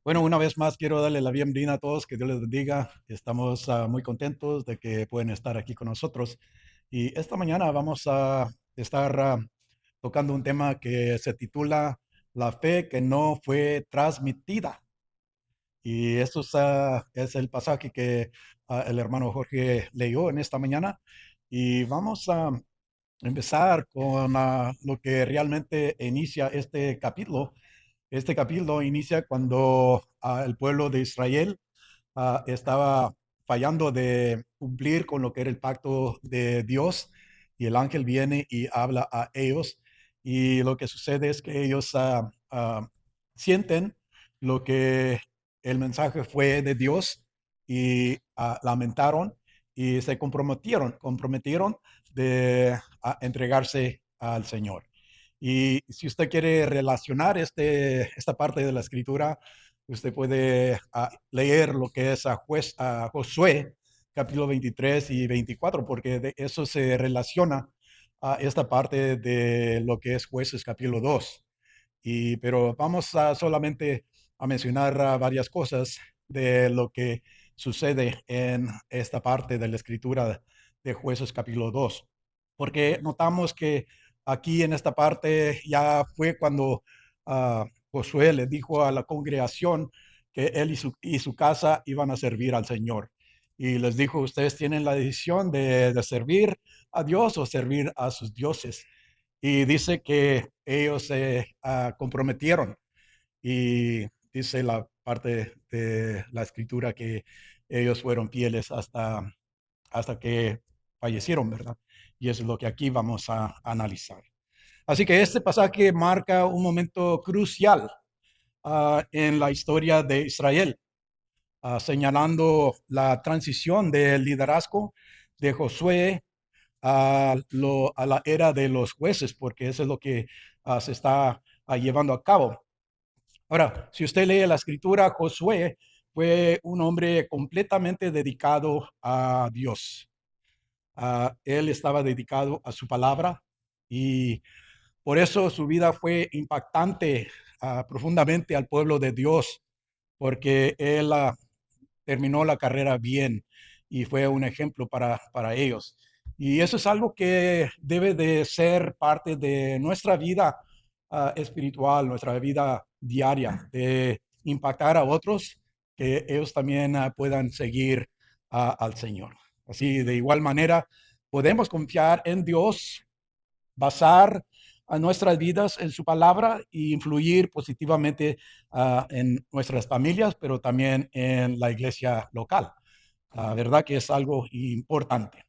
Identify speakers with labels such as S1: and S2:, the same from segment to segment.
S1: Bueno, una vez más quiero darle la bienvenida a todos, que Dios les bendiga. Estamos muy contentos de que pueden estar aquí con nosotros. Y esta mañana vamos a estar tocando un tema que se titula La fe que no fue transmitida. Y eso es el pasaje que el hermano Jorge leyó en esta mañana. Y vamos a empezar con lo que realmente inicia este capítulo. Este capítulo inicia cuando el pueblo de Israel estaba fallando de cumplir con lo que era el pacto de Dios, y el ángel viene y habla a ellos, y lo que sucede es que ellos sienten lo que el mensaje fue de Dios, y lamentaron y se comprometieron de entregarse al Señor. Y si usted quiere relacionar esta parte de la escritura, usted puede leer lo que es a Josué, capítulo 23 y 24, porque de eso se relaciona a esta parte de lo que es Jueces, capítulo 2. Pero vamos solamente a mencionar varias cosas de lo que sucede en esta parte de la escritura de Jueces, capítulo 2, porque notamos que aquí en esta parte ya fue cuando Josué le dijo a la congregación que él y su casa iban a servir al Señor. Y les dijo: ustedes tienen la decisión de servir a Dios o servir a sus dioses. Y dice que ellos se comprometieron, y dice la parte de la escritura que ellos fueron fieles hasta que fallecieron, ¿verdad? Y eso es lo que aquí vamos a analizar. Así que este pasaje marca un momento crucial en la historia de Israel, señalando la transición del liderazgo de Josué a la era de los jueces, porque eso es lo que se está llevando a cabo. Ahora, si usted lee la escritura, Josué fue un hombre completamente dedicado a Dios. Él estaba dedicado a su palabra, y por eso su vida fue impactante profundamente al pueblo de Dios, porque él terminó la carrera bien y fue un ejemplo para ellos. Y eso es algo que debe de ser parte de nuestra vida espiritual, nuestra vida diaria, de impactar a otros, que ellos también puedan seguir al Señor. Así, de igual manera, podemos confiar en Dios, basar a nuestras vidas en su palabra y influir positivamente en nuestras familias, pero también en la iglesia local. ¿Verdad que es algo importante?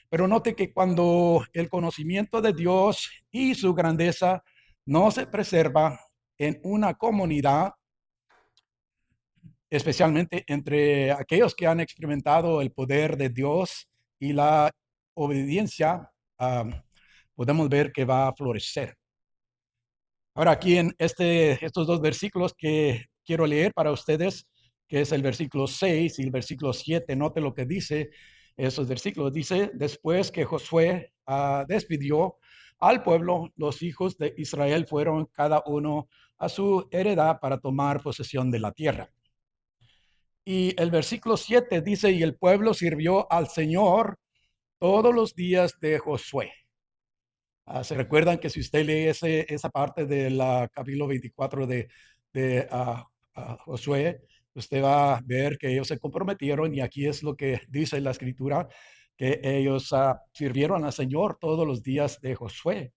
S1: Pero note que cuando el conocimiento de Dios y su grandeza no se preserva en una comunidad, especialmente entre aquellos que han experimentado el poder de Dios y la obediencia, podemos ver que va a florecer. Ahora, aquí en estos dos versículos que quiero leer para ustedes, que es el versículo 6 y el versículo 7, note lo que dice esos versículos. Dice: después que Josué despidió al pueblo, los hijos de Israel fueron cada uno a su heredad para tomar posesión de la tierra. Y el versículo 7 dice: y el pueblo sirvió al Señor todos los días de Josué. Se recuerdan que si usted lee esa parte del capítulo 24 de Josué, usted va a ver que ellos se comprometieron, y aquí es lo que dice la escritura, que ellos sirvieron al Señor todos los días de Josué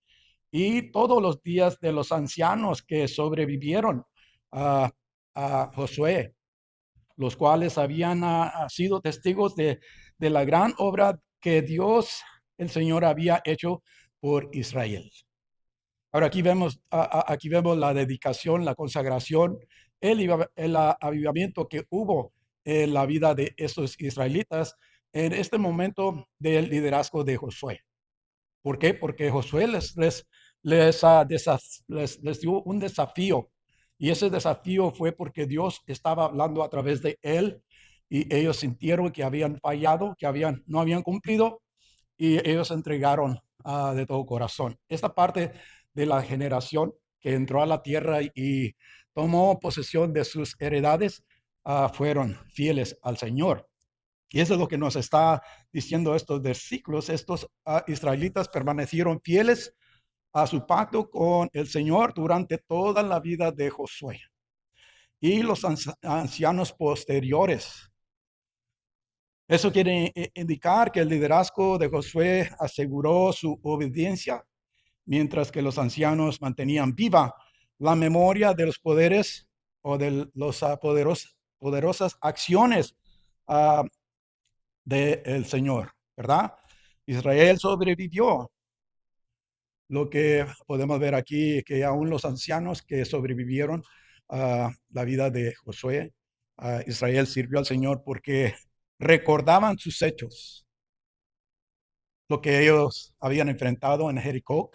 S1: y todos los días de los ancianos que sobrevivieron a Josué, los cuales habían sido testigos de la gran obra que Dios, el Señor, había hecho por Israel. Ahora aquí vemos la dedicación, la consagración, el avivamiento que hubo en la vida de estos israelitas en este momento del liderazgo de Josué. ¿Por qué? Porque Josué les dio un desafío, y ese desafío fue porque Dios estaba hablando a través de él, y ellos sintieron que habían fallado, que no habían cumplido, y ellos entregaron de todo corazón. Esta parte de la generación que entró a la tierra y tomó posesión de sus heredades, fueron fieles al Señor. Y eso es lo que nos está diciendo estos versículos. Estos israelitas permanecieron fieles a su pacto con el Señor durante toda la vida de Josué. Y los ancianos posteriores. Eso quiere indicar que el liderazgo de Josué aseguró su obediencia, mientras que los ancianos mantenían viva la memoria de los poderes o de las poderosas acciones uh, del Señor, ¿verdad? Israel sobrevivió. Lo que podemos ver aquí es que aún los ancianos que sobrevivieron a la vida de Josué, Israel sirvió al Señor porque recordaban sus hechos, lo que ellos habían enfrentado en Jericó,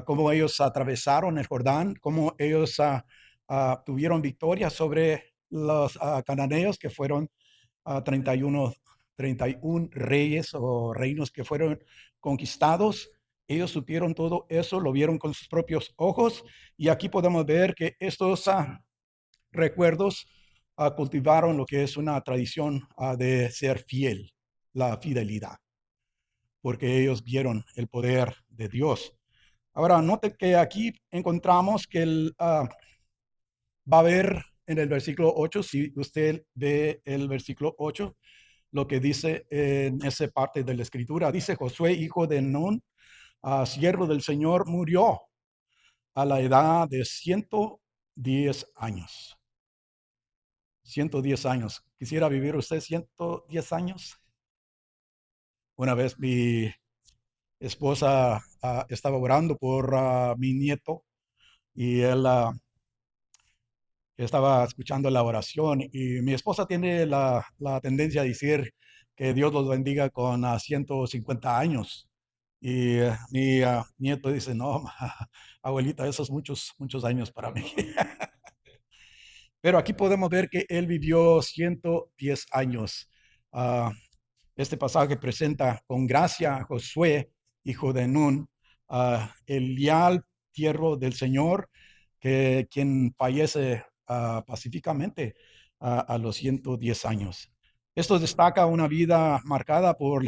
S1: cómo ellos atravesaron el Jordán, cómo ellos tuvieron victoria sobre los cananeos, que fueron 31, 31 reyes o reinos que fueron conquistados. Ellos supieron todo eso, lo vieron con sus propios ojos, y aquí podemos ver que estos recuerdos cultivaron lo que es una tradición de ser fiel, la fidelidad, porque ellos vieron el poder de Dios. Ahora, note que aquí encontramos que va a haber en el versículo 8, si usted ve el versículo 8, lo que dice en esa parte de la escritura. Dice: Josué, hijo de Nun, siervo del Señor, murió a la edad de 110 años. 110 años. ¿Quisiera vivir usted 110 años? Una vez mi esposa estaba orando por mi nieto, y él estaba escuchando la oración, y mi esposa tiene la tendencia a decir que Dios los bendiga con 150 años. Y mi nieto dice: no, abuelita, esos muchos, muchos años para mí. Pero aquí podemos ver que él vivió 110 años. Ah, este pasaje presenta con gracia a Josué, hijo de Nun, el leal siervo del Señor, quien fallece pacíficamente a los 110 años. Esto destaca una vida marcada por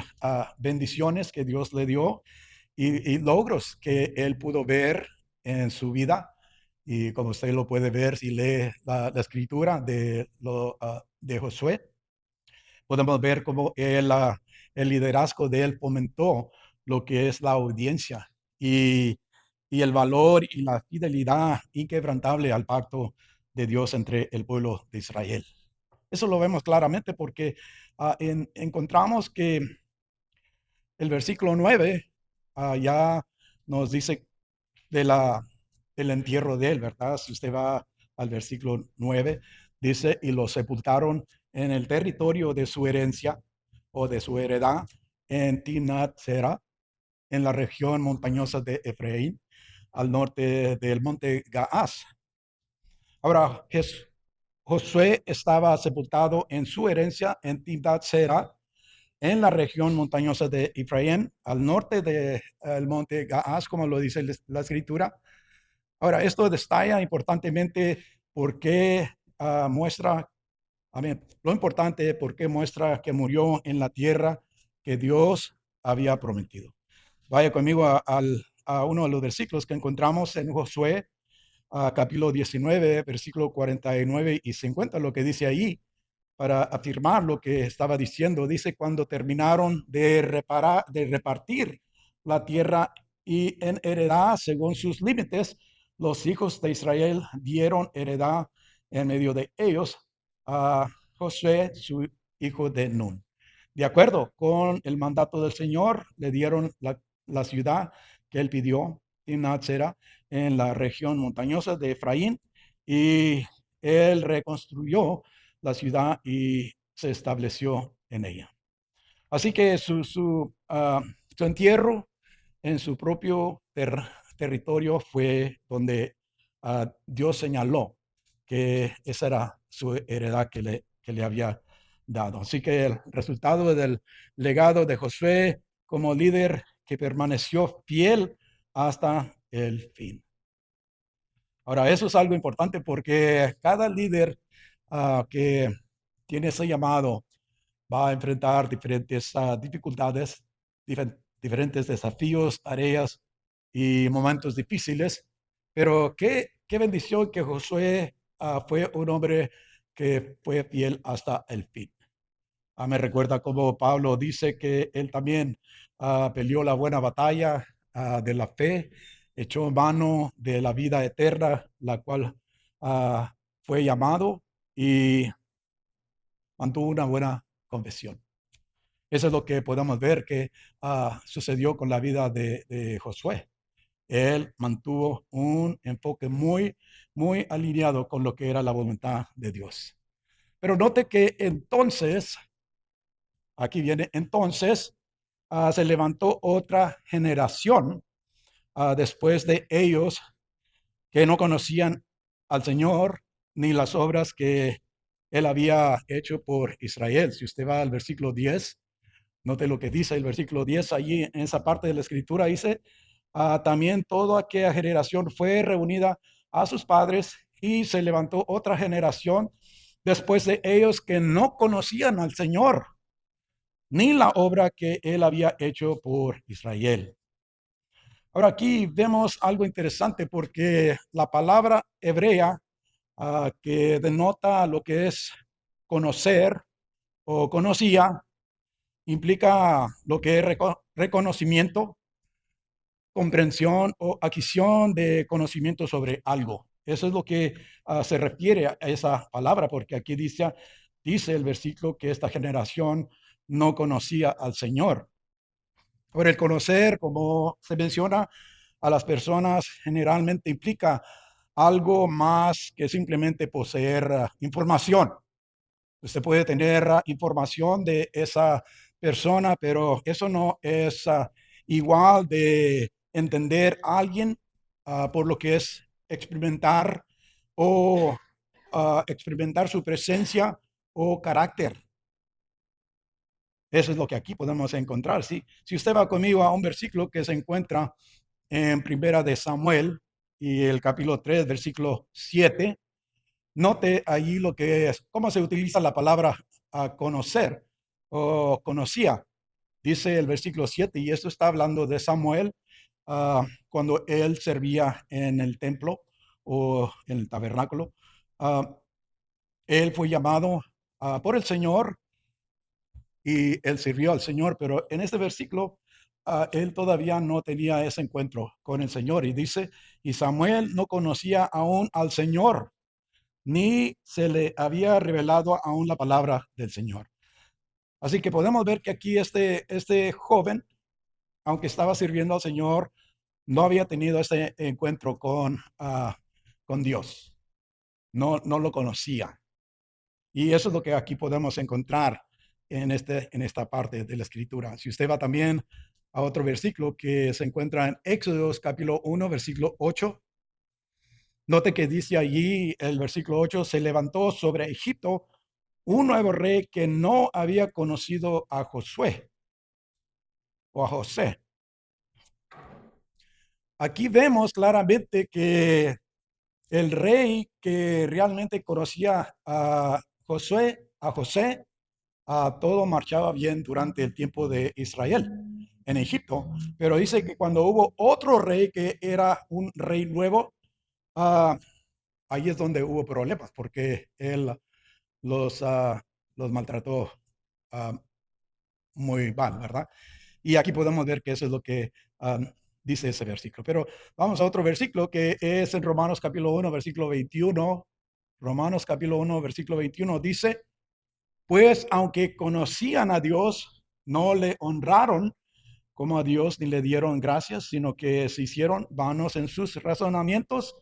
S1: bendiciones que Dios le dio, y logros que él pudo ver en su vida. Y como usted lo puede ver si lee la escritura de Josué, podemos ver cómo el liderazgo de él fomentó lo que es la audiencia y el valor y la fidelidad inquebrantable al pacto de Dios entre el pueblo de Israel. Eso lo vemos claramente porque encontramos que el versículo 9 ya nos dice de del entierro de él, ¿verdad? Si usted va al versículo 9, dice: y lo sepultaron en el territorio de su herencia o de su heredad, en Timnat Sera, en la región montañosa de Efraín, al norte del monte Gaás. Ahora, Josué estaba sepultado en su herencia en Timnat Sera, en la región montañosa de Efraín, al norte del monte Gaás, como lo dice la escritura. Ahora, esto destaca importantemente porque muestra, lo importante, porque muestra que murió en la tierra que Dios había prometido. Vaya conmigo a uno de los versículos que encontramos en Josué, capítulo 19, versículo 49 y 50, lo que dice ahí, para afirmar lo que estaba diciendo. Dice: cuando terminaron de repartir la tierra y en heredad según sus límites, los hijos de Israel dieron heredad en medio de ellos a Josué, su hijo de Nun. De acuerdo con el mandato del Señor, le dieron la ciudad que él pidió, Timnat Sera, en la región montañosa de Efraín, y él reconstruyó la ciudad y se estableció en ella. Así que su entierro en su propio territorio fue donde Dios señaló que esa era su heredad que le había dado. Así que el resultado del legado de Josué como líder que permaneció fiel hasta el fin. Ahora, eso es algo importante porque cada líder que tiene ese llamado va a enfrentar diferentes dificultades, diferentes desafíos, tareas y momentos difíciles. Pero qué bendición que Josué fue un hombre que fue fiel hasta el fin. Me recuerda como Pablo dice que él también peleó la buena batalla de la fe, echó mano de la vida eterna, la cual ah, fue llamado y mantuvo una buena confesión. Eso es lo que podemos ver que sucedió con la vida de Josué. Él mantuvo un enfoque muy alineado con lo que era la voluntad de Dios. Pero note que entonces, aquí viene entonces, se levantó otra generación después de ellos que no conocían al Señor ni las obras que Él había hecho por Israel. Si usted va al versículo 10, note lo que dice el versículo 10, allí en esa parte de la escritura dice, también toda aquella generación fue reunida a sus padres y se levantó otra generación después de ellos que no conocían al Señor ni la obra que él había hecho por Israel. Ahora aquí vemos algo interesante porque la palabra hebrea que denota lo que es conocer o conocía implica lo que es reconocimiento, comprensión o adquisición de conocimiento sobre algo. Eso es lo que se refiere a esa palabra, porque aquí dice el versículo que esta generación no conocía al Señor. Por el conocer, como se menciona, a las personas generalmente implica algo más que simplemente poseer información. Usted puede tener información de esa persona, pero eso no es igual de entender a alguien por lo que es experimentar o experimentar su presencia o carácter. Eso es lo que aquí podemos encontrar. Si usted va conmigo a un versículo que se encuentra en Primera de Samuel y el capítulo 3, versículo 7, note allí lo que es, cómo se utiliza la palabra conocer o conocía. Dice el versículo 7, y esto está hablando de Samuel cuando él servía en el templo o en el tabernáculo. Ah, Él fue llamado por el Señor y él sirvió al Señor, pero en este versículo él todavía no tenía ese encuentro con el Señor y dice, y Samuel no conocía aún al Señor, ni se le había revelado aún la palabra del Señor. Así que podemos ver que aquí este joven, aunque estaba sirviendo al Señor, no había tenido ese encuentro con Dios, no lo conocía. Y eso es lo que aquí podemos encontrar en esta parte de la escritura. Si usted va también a otro versículo que se encuentra en Éxodos capítulo 1, versículo 8, note que dice allí el versículo 8, se levantó sobre Egipto un nuevo rey que no había conocido a Josué o a José. Aquí vemos claramente que el rey que realmente conocía a José, todo marchaba bien durante el tiempo de Israel en Egipto, pero dice que cuando hubo otro rey que era un rey nuevo, ah, ahí es donde hubo problemas, porque él los, ah, los maltrató ah, muy mal, ¿verdad? Y aquí podemos ver que eso es lo que dice ese versículo. Pero vamos a otro versículo que es en Romanos capítulo 1, versículo 21. Romanos capítulo 1, versículo 21 dice, pues aunque conocían a Dios, no le honraron como a Dios ni le dieron gracias, sino que se hicieron vanos en sus razonamientos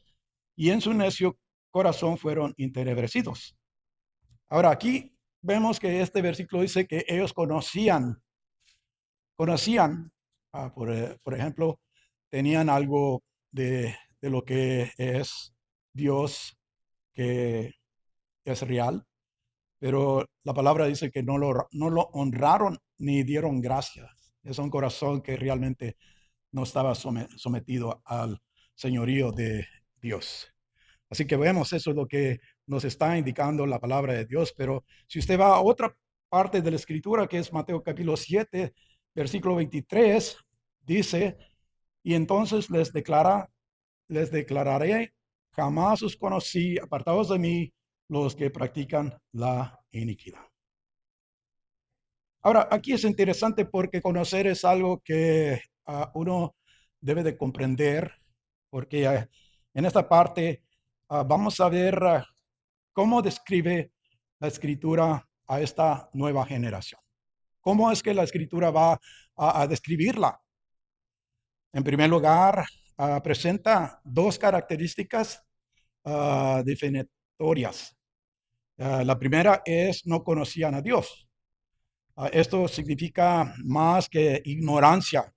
S1: y en su necio corazón fueron entenebrecidos. Ahora aquí vemos que este versículo dice que ellos conocían, por ejemplo, tenían algo de lo que es Dios, que es real, pero la palabra dice que no lo honraron ni dieron gracias. Es un corazón que realmente no estaba sometido al señorío de Dios. Así que vemos, eso es lo que nos está indicando la palabra de Dios. Pero si usted va a otra parte de la escritura, que es Mateo capítulo 7, versículo 23, dice, y entonces les declararé, jamás os conocí, apartados de mí, los que practican la iniquidad. Ahora, aquí es interesante porque conocer es algo que uno debe de comprender, porque en esta parte vamos a ver cómo describe la escritura a esta nueva generación. ¿Cómo es que la escritura va a describirla? En primer lugar, presenta dos características definitorias. La primera es no conocían a Dios. Esto significa más que ignorancia.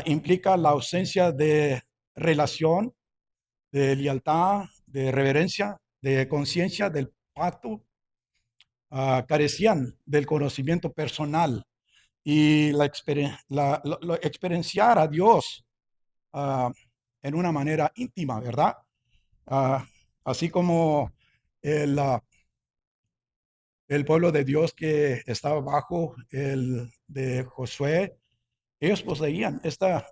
S1: Implica la ausencia de relación, de lealtad, de reverencia, de conciencia del pacto. Carecían del conocimiento personal y experienciar a Dios ah, en una manera íntima, ¿verdad? Ah, Así como el, el pueblo de Dios que estaba bajo el de Josué, ellos poseían esta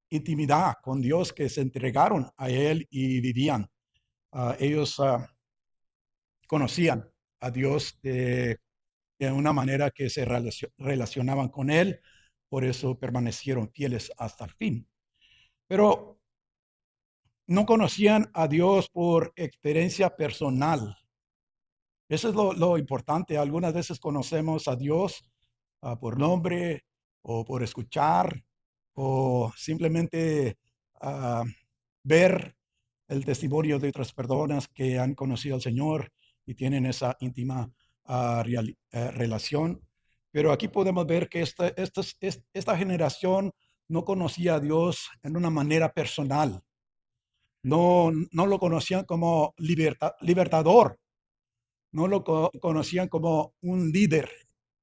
S1: intimidad con Dios, que se entregaron a Él y vivían. Ellos conocían a Dios de una manera que se relacionaban con Él, por eso permanecieron fieles hasta el fin. Pero no conocían a Dios por experiencia personal. Eso es lo importante. Algunas veces conocemos a Dios por nombre o por escuchar o simplemente ah, ver el testimonio de otras personas que han conocido al Señor y tienen esa íntima relación. Pero aquí podemos ver que esta generación no conocía a Dios en una manera personal. No lo conocían como libertador, no lo conocían como un líder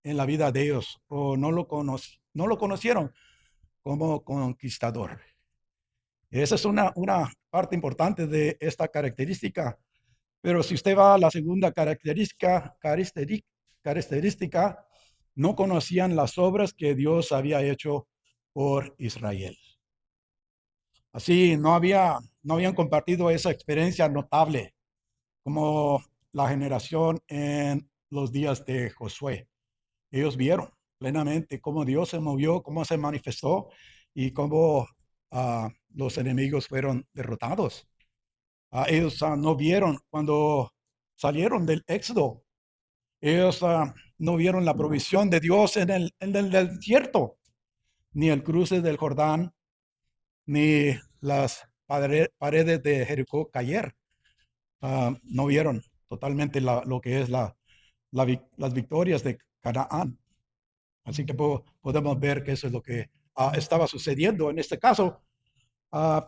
S1: en la vida de ellos, o no lo conocieron como conquistador. Esa es una parte importante de esta característica. Pero si usted va a la segunda característica, no conocían las obras que Dios había hecho por Israel. Así, no habían compartido esa experiencia notable como la generación en los días de Josué. Ellos vieron plenamente cómo Dios se movió, cómo se manifestó y cómo los enemigos fueron derrotados. Ellos no vieron cuando salieron del Éxodo. Ellos no vieron la provisión de Dios en el desierto, ni el cruce del Jordán, ni las paredes de Jericó caer. No vieron totalmente lo que es las victorias de Canaán. Así que podemos ver que eso es lo que estaba sucediendo en este caso,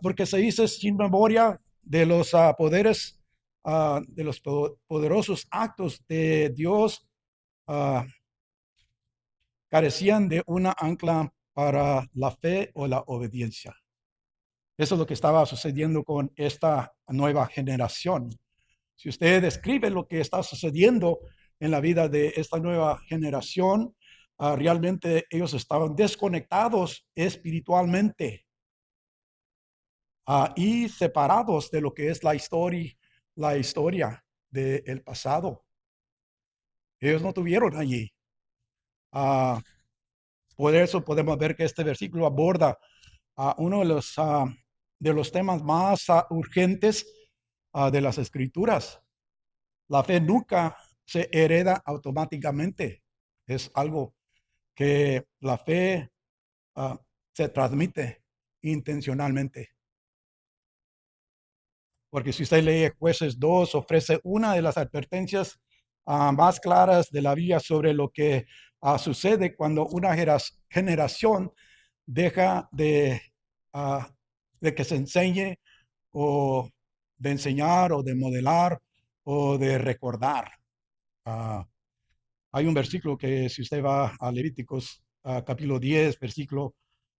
S1: porque se dice sin memoria de los poderes, de los poderosos actos de Dios, ah, carecían de una ancla para la fe o la obediencia. Eso es lo que estaba sucediendo con esta nueva generación. Si usted describe lo que está sucediendo en la vida de esta nueva generación, realmente ellos estaban desconectados espiritualmente y separados de lo que es la historia del pasado. Ellos no tuvieron allí. Ah, por eso podemos ver que este versículo aborda uno de los temas más urgentes de las Escrituras. La fe nunca se hereda automáticamente. Es algo que la fe se transmite intencionalmente. Porque si usted lee Jueces 2, ofrece una de las advertencias más claras de la Biblia sobre lo que sucede cuando una generación deja de que se enseñe o de enseñar o de modelar o de recordar. Ah, Hay un versículo que si usted va a Levíticos capítulo 10, versículo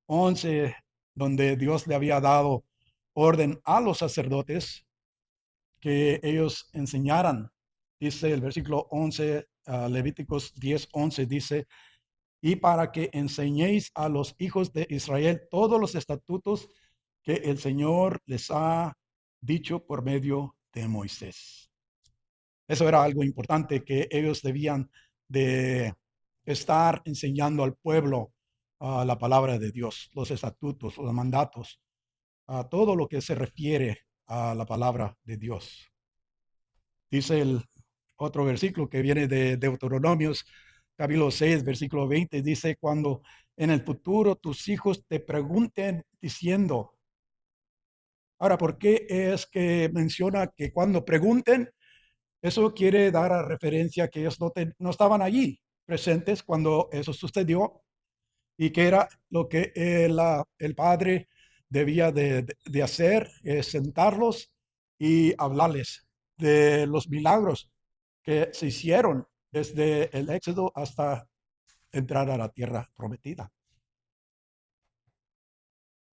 S1: 11, donde Dios le había dado orden a los sacerdotes que ellos enseñaran. Dice el versículo 11, Levíticos 10:11 dice, y para que enseñéis a los hijos de Israel todos los estatutos que el Señor les ha dicho por medio de Moisés. Eso era algo importante que ellos debían de estar enseñando al pueblo la palabra de Dios, los estatutos, los mandatos, a todo lo que se refiere a la palabra de Dios. Dice el otro versículo que viene de Deuteronomios, capítulo 6, versículo 20, dice, cuando en el futuro tus hijos te pregunten diciendo, ahora, ¿por qué es que menciona que cuando pregunten? Eso quiere dar a referencia que ellos no estaban allí presentes cuando eso sucedió y que era lo que el padre debía de hacer, es sentarlos y hablarles de los milagros que se hicieron desde el Éxodo hasta entrar a la tierra prometida.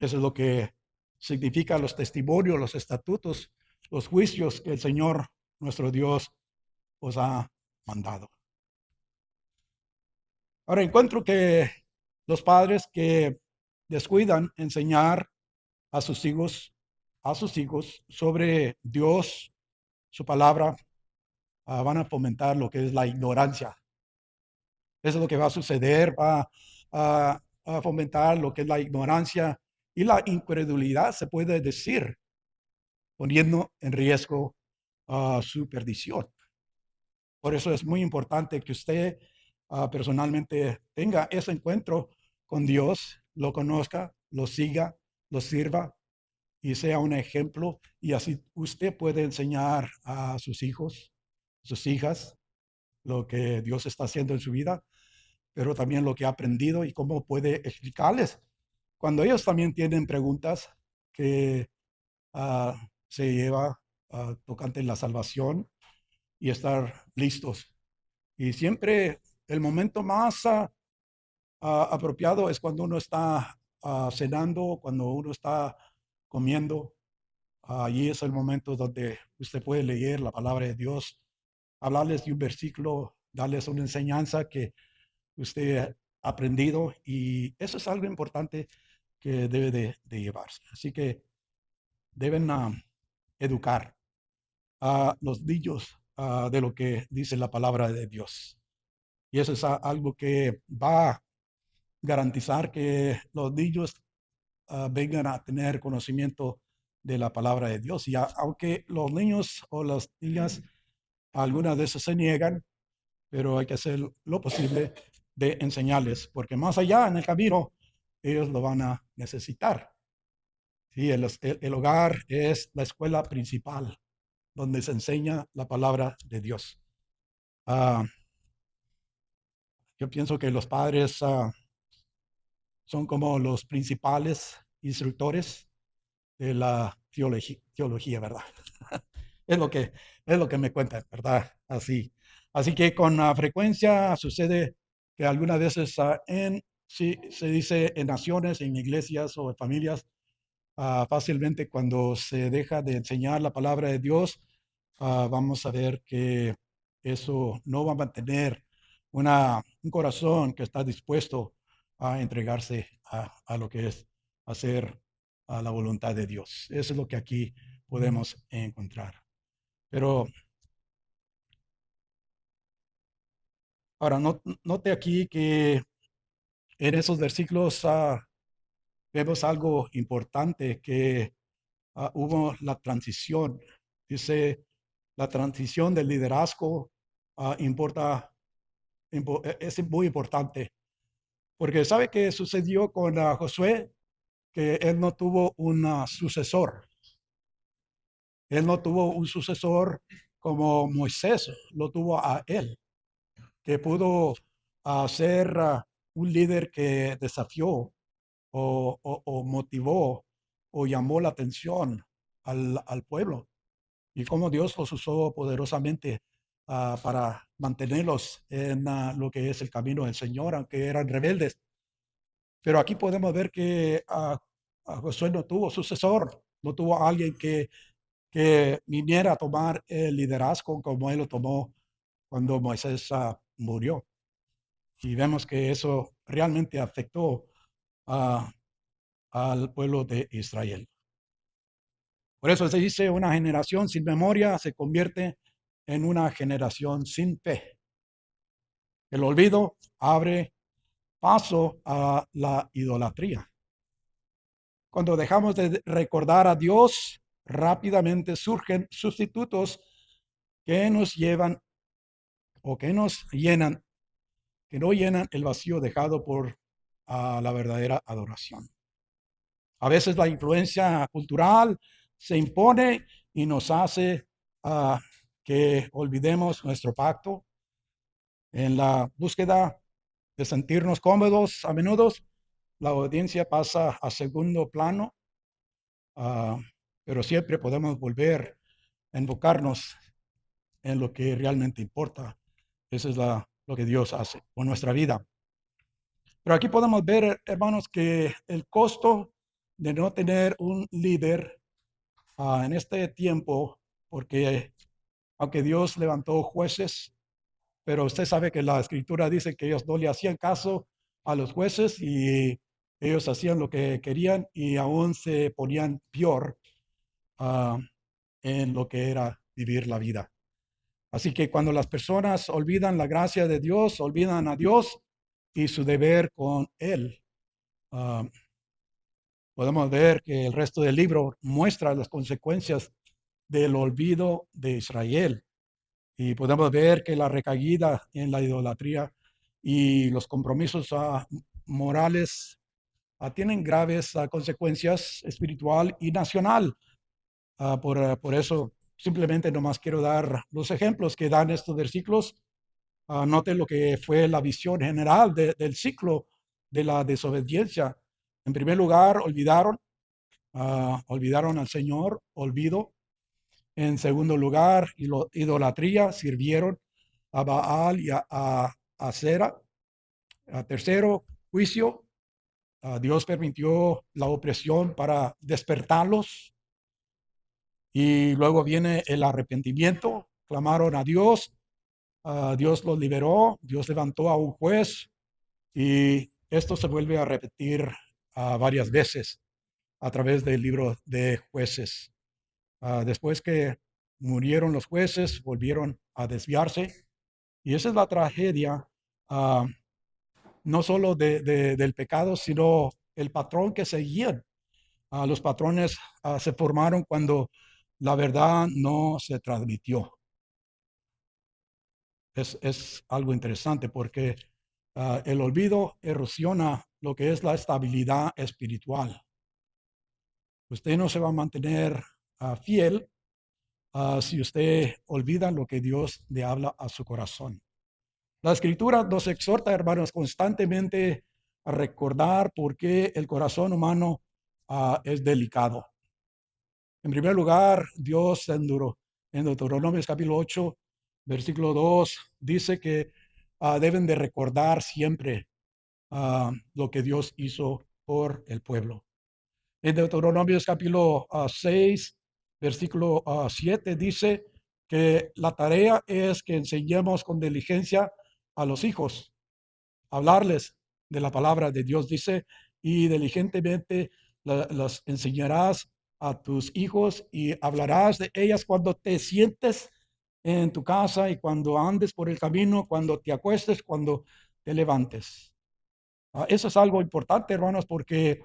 S1: Eso es lo que significa los testimonios, los estatutos, los juicios que el Señor, nuestro Dios, os ha mandado. Ahora encuentro que los padres que descuidan enseñar a sus hijos sobre Dios, su palabra, van a fomentar lo que es la ignorancia. Eso es lo que va a suceder, va a fomentar lo que es la ignorancia y la incredulidad, se puede decir, poniendo en riesgo su perdición. Por eso es muy importante que usted personalmente tenga ese encuentro con Dios, lo conozca, lo siga, lo sirva y sea un ejemplo. Y así usted puede enseñar a sus hijos, sus hijas, lo que Dios está haciendo en su vida, pero también lo que ha aprendido y cómo puede explicarles. Cuando ellos también tienen preguntas que se lleva tocante la salvación y estar listos. Y siempre el momento más apropiado es cuando uno está cenando, cuando uno está comiendo. Allí es el momento donde usted puede leer la palabra de Dios, hablarles de un versículo, darles una enseñanza que usted ha aprendido y eso es algo importante que debe de llevarse. Así que deben educar a los niños de lo que dice la palabra de Dios. Y eso es algo que va a garantizar que los niños vengan a tener conocimiento de la palabra de Dios. Y aunque los niños o las niñas, algunas veces se niegan, pero hay que hacer lo posible de enseñarles, porque más allá en el camino, ellos lo van a necesitar. Sí, el hogar es la escuela principal donde se enseña la palabra de Dios. Ah, yo pienso que los padres son como los principales instructores de la teología, ¿verdad? Es lo que me cuentan, ¿verdad? Así que con frecuencia sucede que algunas veces sí, se dice en naciones, en iglesias o en familias, fácilmente cuando se deja de enseñar la palabra de Dios, vamos a ver que eso no va a mantener un corazón que está dispuesto a entregarse a lo que es hacer a la voluntad de Dios. Eso es lo que aquí podemos encontrar. Pero ahora, note aquí que en esos versículos vemos algo importante, que hubo la transición. Dice, la transición del liderazgo es muy importante, porque ¿sabe qué sucedió con Josué? Que él no tuvo un sucesor. Él no tuvo un sucesor como Moisés lo tuvo a él, que pudo ser un líder que desafió o motivó o llamó la atención al pueblo y cómo Dios los usó poderosamente para mantenerlos en lo que es el camino del Señor, aunque eran rebeldes. Pero aquí podemos ver que Josué no tuvo sucesor. no tuvo alguien que viniera a tomar el liderazgo como él lo tomó cuando Moisés murió. Y vemos que eso realmente afectó a- al pueblo de Israel. Por eso se dice, una generación sin memoria se convierte en una generación sin fe. El olvido abre paso a la idolatría. Cuando dejamos de recordar a Dios, rápidamente surgen sustitutos que nos llevan o que nos llenan, que no llenan el vacío dejado por la verdadera adoración. A veces la influencia cultural se impone y nos hace que olvidemos nuestro pacto en la búsqueda de sentirnos cómodos. A menudo la audiencia pasa a segundo plano, ah, pero siempre podemos volver a enfocarnos en lo que realmente importa. Eso es lo que Dios hace con nuestra vida. Pero aquí podemos ver, hermanos, que el costo de no tener un líder en este tiempo, porque aunque Dios levantó jueces, pero usted sabe que la escritura dice que ellos no le hacían caso a los jueces y ellos hacían lo que querían y aún se ponían peor ah, en lo que era vivir la vida. Así que cuando las personas olvidan la gracia de Dios, olvidan a Dios y su deber con Él, ah, podemos ver que el resto del libro muestra las consecuencias del olvido de Israel. Y podemos ver que la recaída en la idolatría y los compromisos morales tienen graves consecuencias espiritual y nacional. Por eso, simplemente nomás quiero dar los ejemplos que dan estos versículos. Note lo que fue la visión general del ciclo de la desobediencia. En primer lugar, olvidaron al Señor, olvido. En segundo lugar, idolatría, sirvieron a Baal y a Acera. Tercero, juicio. Dios permitió la opresión para despertarlos. Y luego viene el arrepentimiento. Clamaron a Dios. Dios los liberó. Dios levantó a un juez. Y esto se vuelve a repetir varias veces a través del libro de Jueces. Después que murieron los jueces, volvieron a desviarse. Y esa es la tragedia, ah, no solo del pecado, sino el patrón que seguían. Los patrones se formaron cuando la verdad no se transmitió. Es algo interesante porque el olvido erosiona lo que es la estabilidad espiritual. Usted no se va a mantener fiel si usted olvida lo que Dios le habla a su corazón. La escritura nos exhorta, hermanos, constantemente a recordar por qué el corazón humano es delicado. En primer lugar, Dios en Deuteronomio capítulo 8, versículo 2, dice que deben de recordar siempre lo que Dios hizo por el pueblo. En Deuteronomio capítulo 6, versículo 7 dice que la tarea es que enseñemos con diligencia a los hijos, hablarles de la palabra de Dios, dice, y diligentemente las enseñarás a tus hijos y hablarás de ellas cuando te sientes en tu casa y cuando andes por el camino, cuando te acuestes, cuando te levantes. Eso es algo importante, hermanos, porque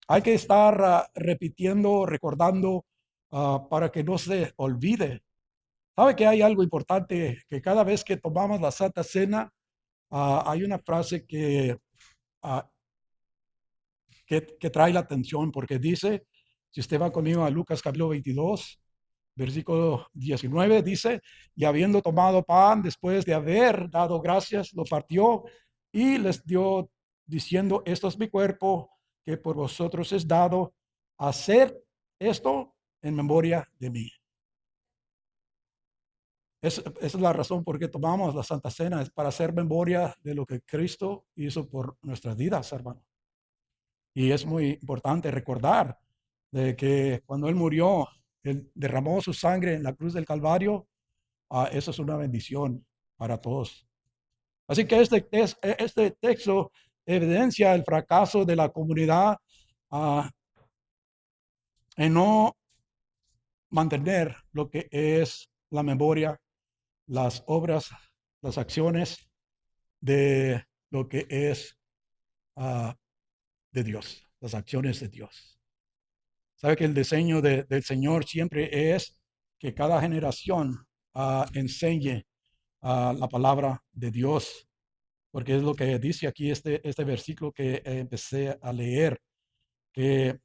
S1: hay que estar repitiendo, recordando para que no se olvide. ¿Sabe que hay algo importante? Que cada vez que tomamos la Santa Cena, hay una frase ah, que trae la atención porque dice, si usted va conmigo a Lucas capítulo 22, versículo 19, dice, y habiendo tomado pan, después de haber dado gracias, lo partió y les dio diciendo, esto es mi cuerpo que por vosotros es dado, hacer esto en memoria de mí. Esa es la razón por qué tomamos la Santa Cena, es para hacer memoria de lo que Cristo hizo por nuestras vidas, hermano. Y es muy importante recordar. de que cuando Él murió, Él derramó su sangre en la cruz del Calvario. Eso es una bendición para todos. Así que este texto evidencia el fracaso de la comunidad en no mantener lo que es la memoria, las obras, las acciones de lo que es ah, de Dios, las acciones de Dios. Sabe que el diseño del Señor siempre es que cada generación enseñe la palabra de Dios, porque es lo que dice aquí este versículo que empecé a leer, que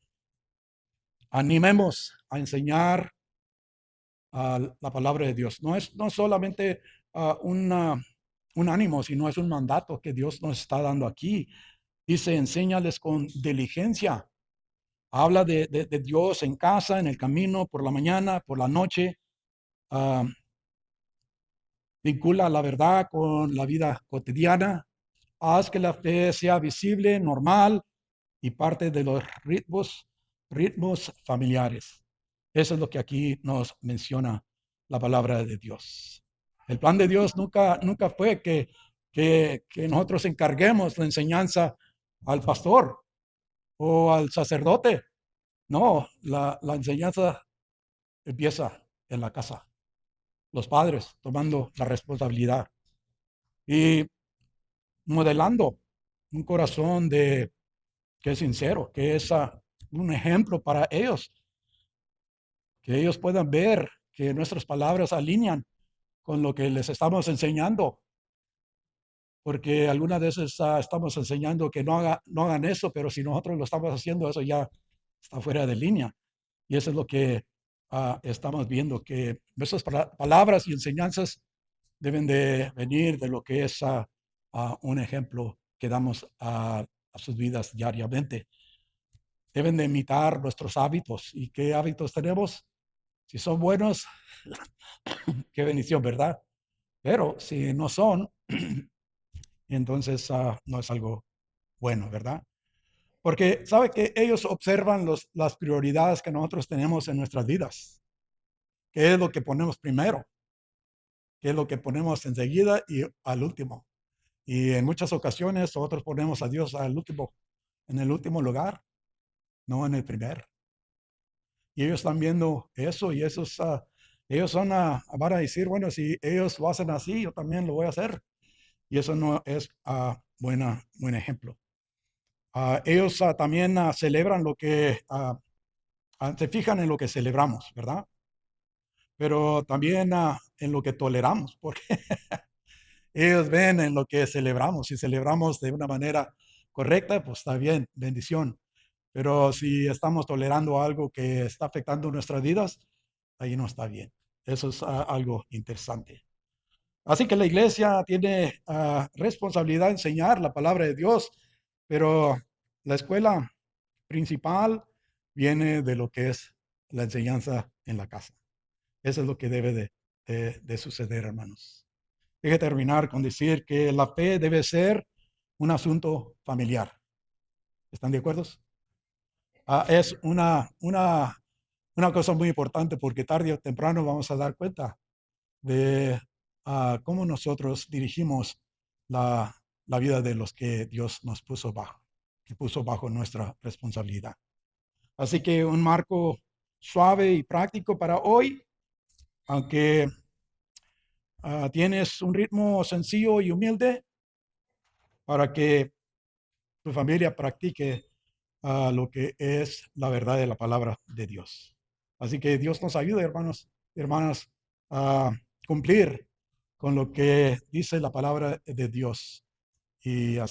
S1: animemos a enseñar la palabra de Dios. No es solamente un ánimo, sino es un mandato que Dios nos está dando aquí. Dice, enséñales con diligencia. Habla de Dios en casa, en el camino, por la mañana, por la noche. ah, Vincula la verdad con la vida cotidiana. Haz que la fe sea visible, normal y parte de los ritmos familiares. Eso es lo que aquí nos menciona la palabra de Dios. El plan de Dios nunca fue que nosotros encarguemos la enseñanza al pastor o al sacerdote. No, la enseñanza empieza en la casa. Los padres tomando la responsabilidad y modelando un corazón que es sincero, que es un ejemplo para ellos, que ellos puedan ver que nuestras palabras alinean con lo que les estamos enseñando, porque algunas veces estamos enseñando que no hagan eso, pero si nosotros lo estamos haciendo, eso ya está fuera de línea. Y eso es lo que estamos viendo, que nuestras palabras y enseñanzas deben de venir de lo que es un ejemplo que damos a sus vidas diariamente. Deben de imitar nuestros hábitos. ¿Y qué hábitos tenemos? Si son buenos, qué bendición, ¿verdad? Pero si no son, entonces no es algo bueno, ¿verdad? Porque sabe que ellos observan las prioridades que nosotros tenemos en nuestras vidas. ¿Qué es lo que ponemos primero? ¿Qué es lo que ponemos enseguida y al último? Y en muchas ocasiones nosotros ponemos a Dios en el último lugar, no en el primer. Y ellos están viendo eso y ellos van a decir, bueno, si ellos lo hacen así, yo también lo voy a hacer. Y eso no es buen ejemplo. Ellos también celebran lo que, se fijan en lo que celebramos, ¿verdad? Pero también en lo que toleramos, porque ellos ven en lo que celebramos. Si celebramos de una manera correcta, pues está bien, bendición. Pero si estamos tolerando algo que está afectando nuestras vidas, ahí no está bien. Eso es algo interesante. Así que la iglesia tiene responsabilidad de enseñar la palabra de Dios, pero la escuela principal viene de lo que es la enseñanza en la casa. Eso es lo que debe de suceder, hermanos. Deje terminar con decir que la fe debe ser un asunto familiar. ¿Están de acuerdo? Es una cosa muy importante porque tarde o temprano vamos a dar cuenta de cómo nosotros dirigimos la vida de los que Dios nos que puso bajo nuestra responsabilidad. Así que un marco suave y práctico para hoy, aunque tienes un ritmo sencillo y humilde para que tu familia practique lo que es la verdad de la palabra de Dios. Así que Dios nos ayude, hermanos y hermanas, a cumplir con lo que dice la palabra de Dios y así